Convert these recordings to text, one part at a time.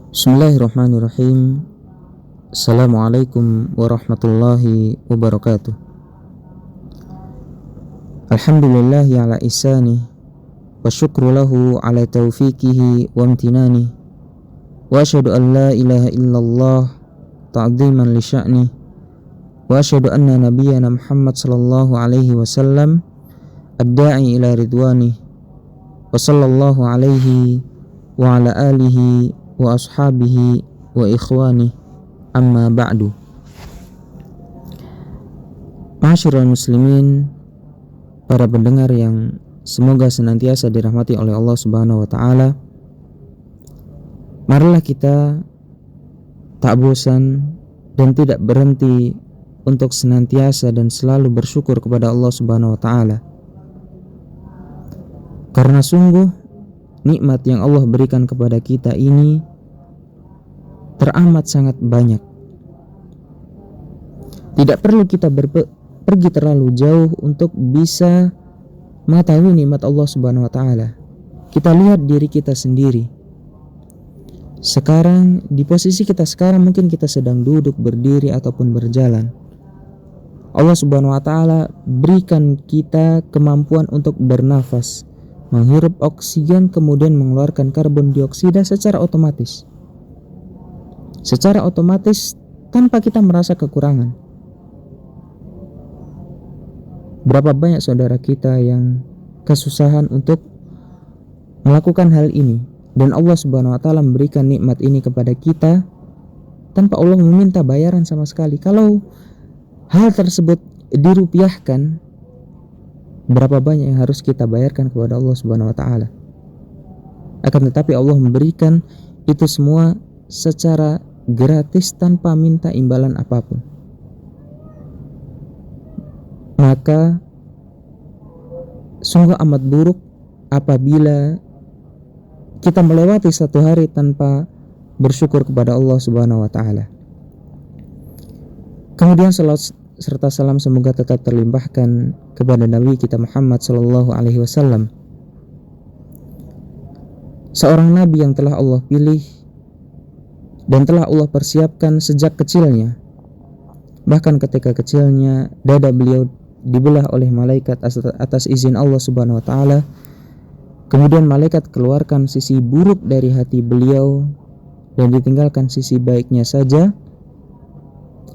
Bismillahirrahmanirrahim. Assalamualaikum warahmatullahi wabarakatuh. Alhamdulillahi ala ihsani wa syukru lahu ala taufiqihi wa amtinani. Wa asyhadu an la ilaha illallah ta'ziman li sya'ni. Wa asyhadu anna nabiyyana Muhammad sallallahu alaihi wasallam ad-da'i ila ridwani. Wa sallallahu alaihi wa ala alihi wa ashabihi wa ikhwani, amma ba'du. Ma'asyiral muslimin, para pendengar yang semoga senantiasa dirahmati oleh Allah Subhanahu wa taala. Marilah kita tak bosan dan tidak berhenti untuk senantiasa dan selalu bersyukur kepada Allah Subhanahu wa taala. Karena sungguh nikmat yang Allah berikan kepada kita ini teramat sangat banyak. Tidak perlu kita pergi terlalu jauh untuk bisa mengetahui nikmat Allah Subhanahu wa taala. Kita lihat diri kita sendiri. Sekarang, di posisi kita sekarang, mungkin kita sedang duduk, berdiri ataupun berjalan. Allah Subhanahu wa taala berikan kita kemampuan untuk bernafas, menghirup oksigen, kemudian mengeluarkan karbon dioksida secara otomatis. Secara otomatis tanpa kita merasa kekurangan. Berapa banyak saudara kita yang kesusahan untuk melakukan hal ini, dan Allah Subhanahu wa taala memberikan nikmat ini kepada kita tanpa Allah meminta bayaran sama sekali. Kalau hal tersebut dirupiahkan, berapa banyak yang harus kita bayarkan kepada Allah Subhanahu wa taala. Akan tetapi Allah memberikan itu semua secara gratis tanpa minta imbalan apapun. Maka sungguh amat buruk apabila kita melewati satu hari tanpa bersyukur kepada Allah Subhanahu wa taala. Kemudian salawat serta salam semoga tetap terlimpahkan kepada Nabi kita Muhammad sallallahu alaihi wasallam, seorang nabi yang telah Allah pilih dan telah Allah persiapkan sejak kecilnya. Bahkan ketika kecilnya, dada beliau dibelah oleh malaikat atas izin Allah Subhanahu wa taala. Kemudian malaikat keluarkan sisi buruk dari hati beliau dan ditinggalkan sisi baiknya saja.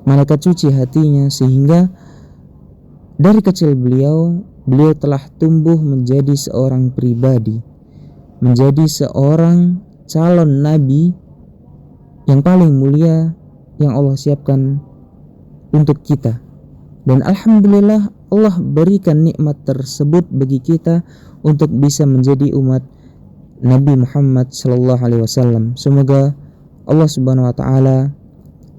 Malaikat cuci hatinya sehingga dari kecil beliau telah tumbuh menjadi seorang pribadi, menjadi seorang calon nabi yang paling mulia yang Allah siapkan untuk kita. Dan alhamdulillah Allah berikan nikmat tersebut bagi kita untuk bisa menjadi umat Nabi Muhammad sallallahu alaihi wasallam. Semoga Allah Subhanahu wa taala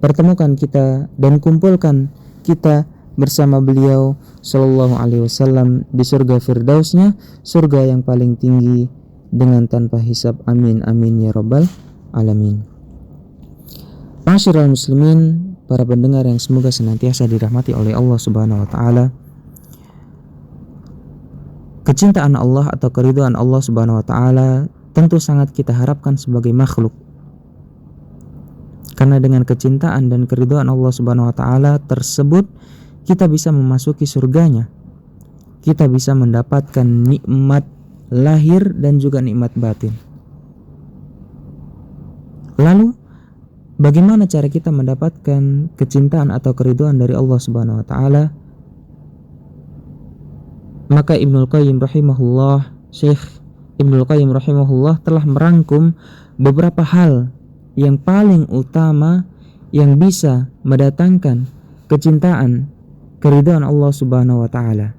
pertemukan kita dan kumpulkan kita bersama beliau sallallahu alaihi wasallam di surga firdausnya, surga yang paling tinggi dengan tanpa hisab. Amin amin ya rabbal alamin. Ma'asyiral muslimin, para pendengar yang semoga senantiasa dirahmati oleh Allah Subhanahu wa taala. Kecintaan Allah atau keridhaan Allah Subhanahu wa taala tentu sangat kita harapkan sebagai makhluk. Karena dengan kecintaan dan keridhaan Allah Subhanahu wa taala tersebut, kita bisa memasuki surganya. Kita bisa mendapatkan nikmat lahir dan juga nikmat batin. Lalu bagaimana cara kita mendapatkan kecintaan atau keridhaan dari Allah Subhanahu wa taala? Maka Ibnul Qayyim rahimahullah, Syekh Ibnul Qayyim rahimahullah telah merangkum beberapa hal yang paling utama yang bisa mendatangkan kecintaan, keridhaan Allah Subhanahu wa taala.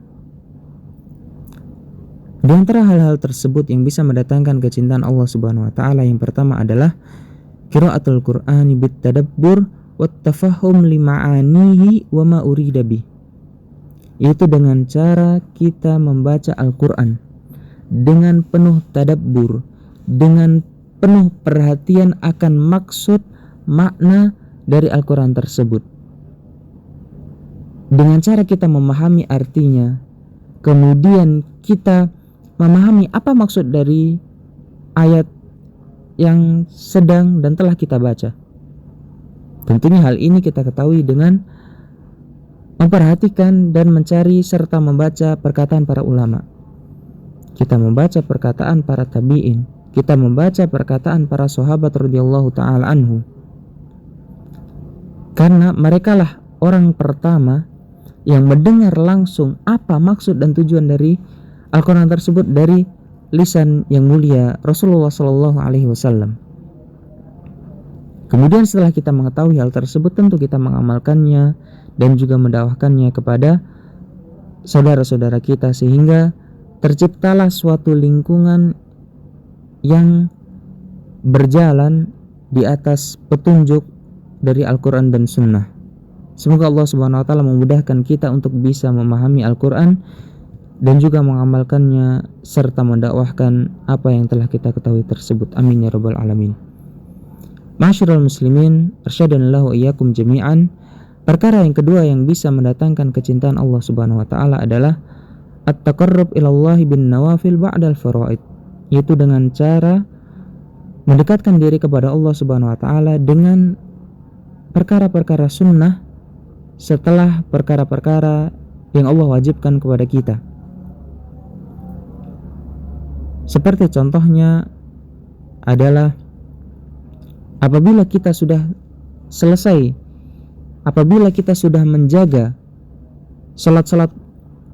Di antara hal-hal tersebut yang bisa mendatangkan kecintaan Allah Subhanahu wa taala, yang pertama adalah qiraatul Qur'ani bitadabbur wat tafahum lima'anihi wa ma urida bih. Yaitu dengan cara kita membaca Al-Qur'an dengan penuh tadabbur, dengan penuh perhatian akan maksud makna dari Al-Qur'an tersebut. Dengan cara kita memahami artinya, kemudian kita memahami apa maksud dari ayat yang sedang dan telah kita baca. Tentunya hal ini kita ketahui dengan memperhatikan dan mencari serta membaca perkataan para ulama. Kita membaca perkataan para tabi'in, kita membaca perkataan para sahabat radhiyallahu taala anhu. Karena merekalah orang pertama yang mendengar langsung apa maksud dan tujuan dari Al-Quran tersebut dari lisan yang mulia Rasulullah Shallallahu Alaihi Wasallam. Kemudian setelah kita mengetahui hal tersebut, tentu kita mengamalkannya dan juga mendakwahkannya kepada saudara-saudara kita, sehingga terciptalah suatu lingkungan yang berjalan di atas petunjuk dari Al-Quran dan Sunnah. Semoga Allah Subhanahu wa Ta'ala memudahkan kita untuk bisa memahami Al-Quran dan juga mengamalkannya serta mendakwahkan apa yang telah kita ketahui tersebut. Amin ya rabbal alamin. Ma'asyiral muslimin, arsyadallahu iyyakum jami'an. Perkara yang kedua yang bisa mendatangkan kecintaan Allah Subhanahu wa Ta'ala adalah at-taqarrub ilallahi bin nawafil ba'dal faraid, yaitu dengan cara mendekatkan diri kepada Allah Subhanahu wa Ta'ala dengan perkara-perkara sunnah setelah perkara-perkara yang Allah wajibkan kepada kita. Seperti contohnya adalah apabila kita sudah selesai, apabila kita sudah menjaga salat-salat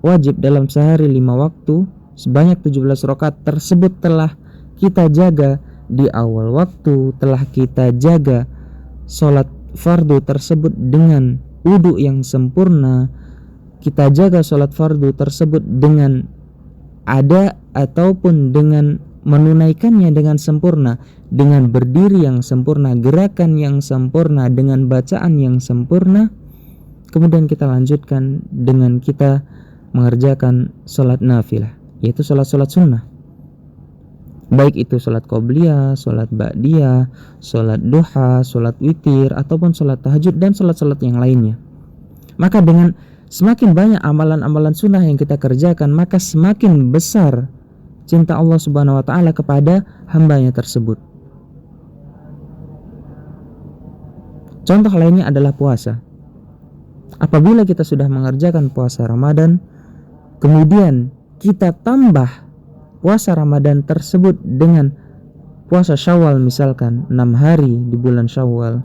wajib dalam sehari 5 waktu sebanyak 17 rakaat tersebut telah kita jaga di awal waktu, telah kita jaga salat fardu tersebut dengan wudu yang sempurna, kita jaga salat fardu tersebut dengan ada ataupun dengan menunaikannya dengan sempurna, dengan berdiri yang sempurna, gerakan yang sempurna, dengan bacaan yang sempurna. Kemudian kita lanjutkan dengan kita mengerjakan salat nafilah, yaitu salat-salat sunnah, baik itu salat qobliyah, salat ba'diyah, salat duha, salat witir, ataupun salat tahajud dan salat-salat yang lainnya. Maka dengan semakin banyak amalan-amalan sunnah yang kita kerjakan, maka semakin besar cinta Allah Subhanahu wa Ta'ala kepada hambanya tersebut. Contoh lainnya adalah puasa. Apabila kita sudah mengerjakan puasa Ramadan, kemudian kita tambah puasa Ramadan tersebut dengan puasa Syawal, misalkan 6 hari di bulan Syawal,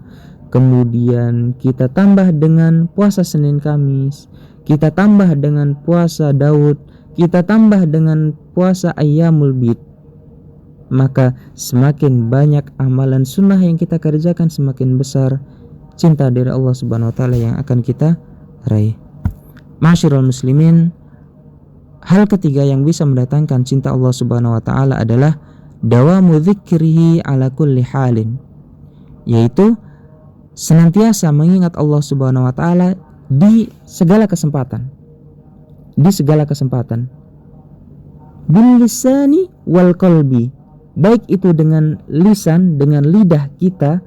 kemudian kita tambah dengan puasa Senin Kamis, kita tambah dengan puasa Daud, kita tambah dengan puasa Ayyamul Bid, maka semakin banyak amalan sunnah yang kita kerjakan, semakin besar cinta dari Allah Subhanahu wa Ta'ala yang akan kita raih. Ma'asyiral muslimin, hal ketiga yang bisa mendatangkan cinta Allah Subhanahu wa Ta'ala adalah dawamu dzikrihi ala kulli halin, yaitu senantiasa mengingat Allah Subhanahu wa Ta'ala di segala kesempatan. Di segala kesempatan. Bil lisani wal qalbi, baik itu dengan lisan, dengan lidah kita,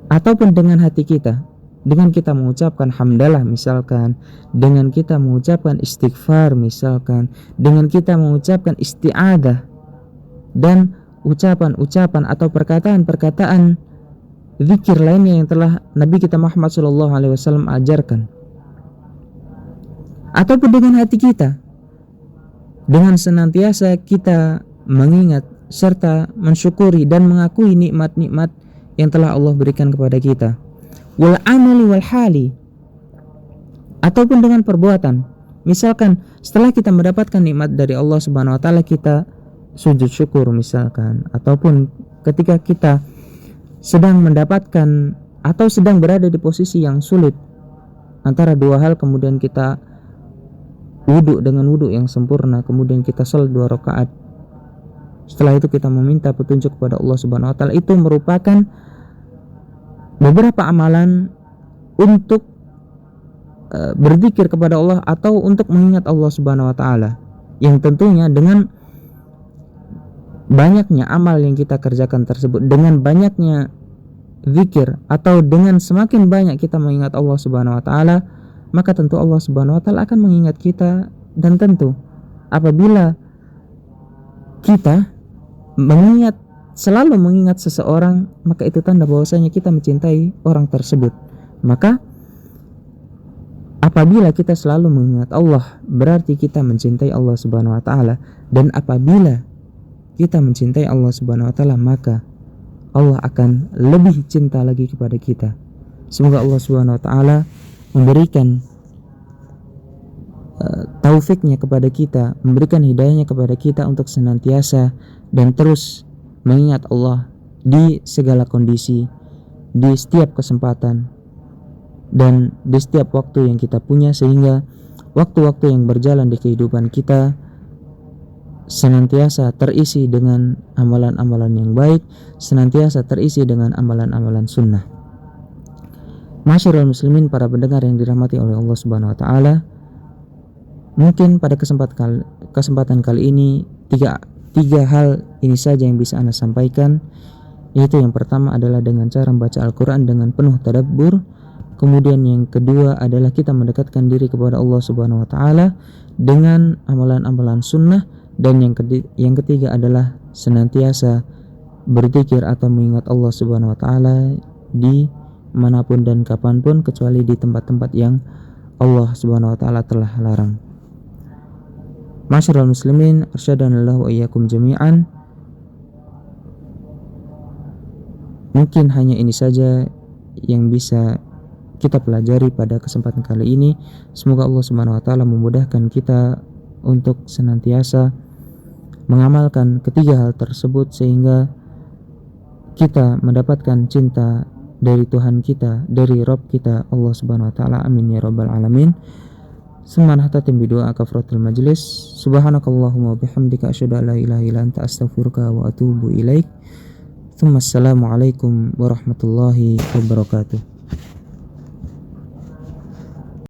ataupun dengan hati kita. Dengan kita mengucapkan hamdalah misalkan, dengan kita mengucapkan istighfar misalkan, dengan kita mengucapkan isti'adah, dan ucapan-ucapan atau perkataan-perkataan zikir lainnya yang telah Nabi kita Muhammad SAW ajarkan. Ataupun dengan hati kita, dengan senantiasa kita mengingat serta mensyukuri dan mengakui nikmat-nikmat yang telah Allah berikan kepada kita. Wal amali wal hali, ataupun dengan perbuatan. Misalkan setelah kita mendapatkan nikmat dari Allah Subhanahu wa Ta'ala, kita sujud syukur misalkan, ataupun ketika kita sedang mendapatkan atau sedang berada di posisi yang sulit antara dua hal, kemudian kita wudu dengan wudu yang sempurna, kemudian kita salat 2 rakaat. Setelah itu kita meminta petunjuk kepada Allah Subhanahu wa Ta'ala. Itu merupakan beberapa amalan untuk berzikir kepada Allah atau untuk mengingat Allah Subhanahu wa Ta'ala, yang tentunya dengan banyaknya amal yang kita kerjakan tersebut, dengan banyaknya zikir atau dengan semakin banyak kita mengingat Allah Subhanahu wa Ta'ala, maka tentu Allah Subhanahu wa Ta'ala akan mengingat kita. Dan tentu apabila kita mengingat selalu mengingat seseorang, maka itu tanda bahwasanya kita mencintai orang tersebut. Maka apabila kita selalu mengingat Allah, berarti kita mencintai Allah Subhanahu wa taala. Dan apabila kita mencintai Allah Subhanahu wa taala, maka Allah akan lebih cinta lagi kepada kita. Semoga Allah Subhanahu wa taala memberikan taufiknya kepada kita, memberikan hidayahnya kepada kita untuk senantiasa dan terus mengingat Allah di segala kondisi, di setiap kesempatan, dan di setiap waktu yang kita punya, sehingga waktu-waktu yang berjalan di kehidupan kita senantiasa terisi dengan amalan-amalan yang baik, senantiasa terisi dengan amalan-amalan sunnah. Masyarul muslimin, para pendengar yang dirahmati oleh Allah Subhanahu wa taala, mungkin pada kesempatan kali ini tiga hal ini saja yang bisa Anda sampaikan, yaitu yang pertama adalah dengan cara membaca Al-Quran dengan penuh tadabbur. Kemudian yang kedua adalah kita mendekatkan diri kepada Allah Subhanahu wa taala dengan amalan-amalan sunnah. Dan yang ketiga adalah senantiasa berzikir atau mengingat Allah Subhanahu wa taala di manapun dan kapanpun, kecuali di tempat-tempat yang Allah Subhanahu wa taala telah larang. Masyarul muslimin, arsyadallahu wa iyyakum jami'an. Mungkin hanya ini saja yang bisa kita pelajari pada kesempatan kali ini. Semoga Allah Subhanahu wa taala memudahkan kita untuk senantiasa mengamalkan ketiga hal tersebut, sehingga kita mendapatkan cinta dari Tuhan kita, dari Rabb kita Allah Subhanahu wa taala. Amin ya rabbal alamin. Summa nahtatim bidu'a kafaratul majlis. Subhanakallahumma bihamdika asyhadu an la ilaha illa anta astaghfiruka wa atubu ilaik. Assalamualaikum warahmatullahi wabarakatuh.